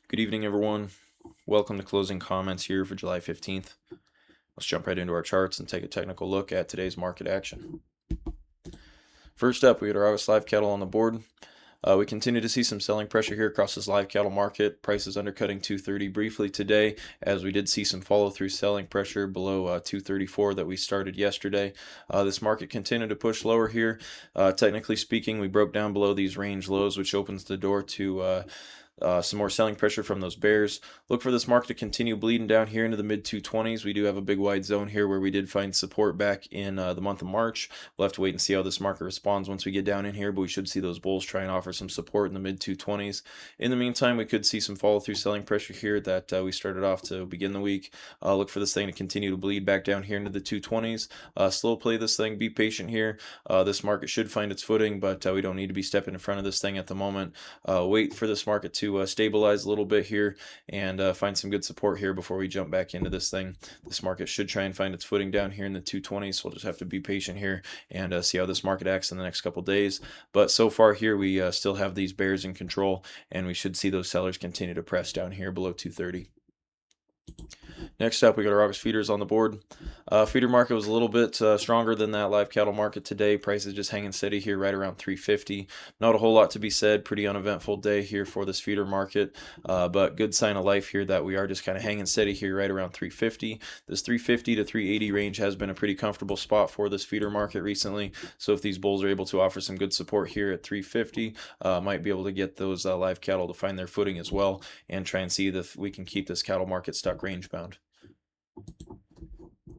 Good evening, everyone. Welcome to closing comments here for July 15th. Let's jump right into our charts and take a technical look at today's market action. First up, we got our August live cattle on the board. We continue to see some selling pressure here across this live cattle market. Prices undercutting 230 briefly today, as we did see some follow-through selling pressure below 234 that we started yesterday. This market continued to push lower here. Technically speaking, we broke down below these range lows, which opens the door to some more selling pressure from those bears. Look for this market to continue bleeding down here into the mid 220s. We do have a big wide zone here where we did find support back in the month of March. We'll have to wait and see how this market responds once we get down in here, but we should see those bulls try and offer some support in the mid 220s. In the meantime, we could see some follow through selling pressure here that we started off to begin the week. Look for this thing to continue to bleed back down here into the 220s. Slow play this thing, be patient here. This market should find its footing, but we don't need to be stepping in front of this thing at the moment. Wait for this market to stabilize a little bit here and find some good support here before we jump back into this thing. This market should try and find its footing down here in the 220s, so we'll just have to be patient here and see how this market acts in the next couple days. But so far here, we still have these bears in control, and we should see those sellers continue to press down here below 230. Next up, we got our August feeders on the board. Feeder market was a little bit stronger than that live cattle market today. Prices just hanging steady here right around 350. Not a whole lot to be said. Pretty uneventful day here for this feeder market, but good sign of life here that we are just kind of hanging steady here right around 350. This 350 to 380 range has been a pretty comfortable spot for this feeder market recently. So if these bulls are able to offer some good support here at 350, might be able to get those live cattle to find their footing as well and try and see if we can keep this cattle market stuck range bound.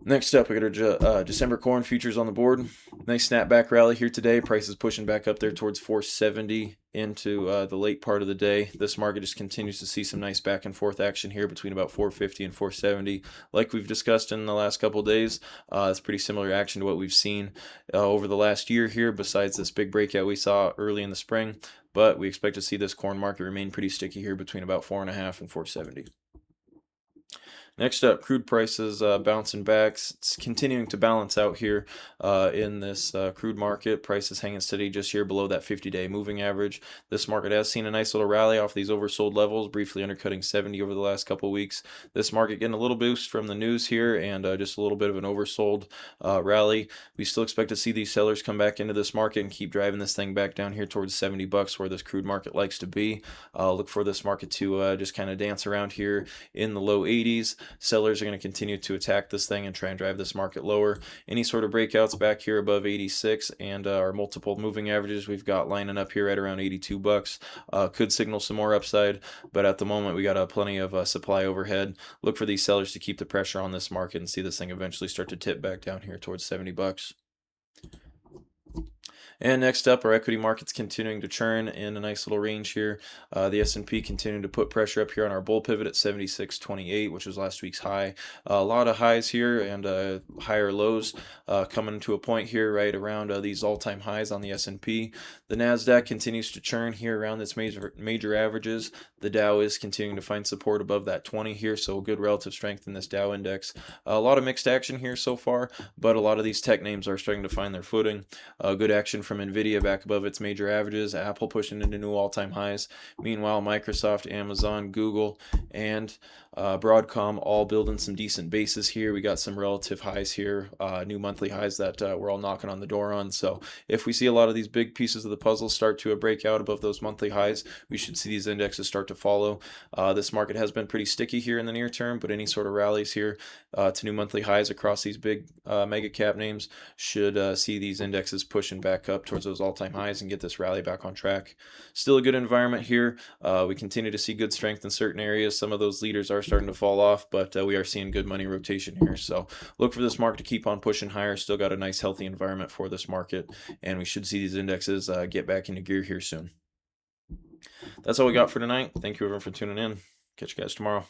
Next up, we got our December corn futures on the board. Nice snapback rally here today. Prices pushing back up there towards 470 into the late part of the day. This market just continues to see some nice back and forth action here between about 450 and 470. Like we've discussed in the last couple of days, it's pretty similar action to what we've seen over the last year here, besides this big breakout we saw early in the spring. But we expect to see this corn market remain pretty sticky here between about 4.5 and 470. Next up, crude prices bouncing back. It's continuing to balance out here in this crude market. Prices hanging steady just here below that 50-day moving average. This market has seen a nice little rally off these oversold levels, briefly undercutting 70 over the last couple of weeks. This market getting a little boost from the news here and just a little bit of an oversold rally. We still expect to see these sellers come back into this market and keep driving this thing back down here towards 70 bucks where this crude market likes to be. Look for this market to just kind of dance around here in the low 80s. Sellers are going to continue to attack this thing and try and drive this market lower. Any sort of breakouts back here above 86 and our multiple moving averages we've got lining up here at around 82 bucks could signal some more upside, but at the moment we got plenty of supply overhead. Look for these sellers to keep the pressure on this market and see this thing eventually start to tip back down here towards 70 bucks. And next up, our equity market's continuing to churn in a nice little range here. The S&P continuing to put pressure up here on our bull pivot at 76.28, which was last week's high. A lot of highs here and higher lows coming to a point here right around these all-time highs on the S&P. The Nasdaq continues to churn here around its major averages. The Dow is continuing to find support above that 20 here, so good relative strength in this Dow index. A lot of mixed action here so far, but a lot of these tech names are starting to find their footing. Good action from Nvidia back above its major averages, Apple pushing into new all-time highs. Meanwhile, Microsoft, Amazon, Google, and Broadcom all building some decent bases here. We got some relative highs here, new monthly highs that we're all knocking on the door on. So if we see a lot of these big pieces of the puzzle start to break out above those monthly highs, we should see these indexes start to follow. This market has been pretty sticky here in the near term, but any sort of rallies here to new monthly highs across these big mega cap names should see these indexes pushing back up towards those all-time highs and get this rally back on track. Still a good environment here. We continue to see good strength in certain areas. Some of those leaders are starting to fall off, but we are seeing good money rotation here. So look for this market to keep on pushing higher. Still got a nice healthy environment for this market, and we should see these indexes get back into gear here soon. That's all we got for tonight. Thank you everyone for tuning in. Catch you guys tomorrow.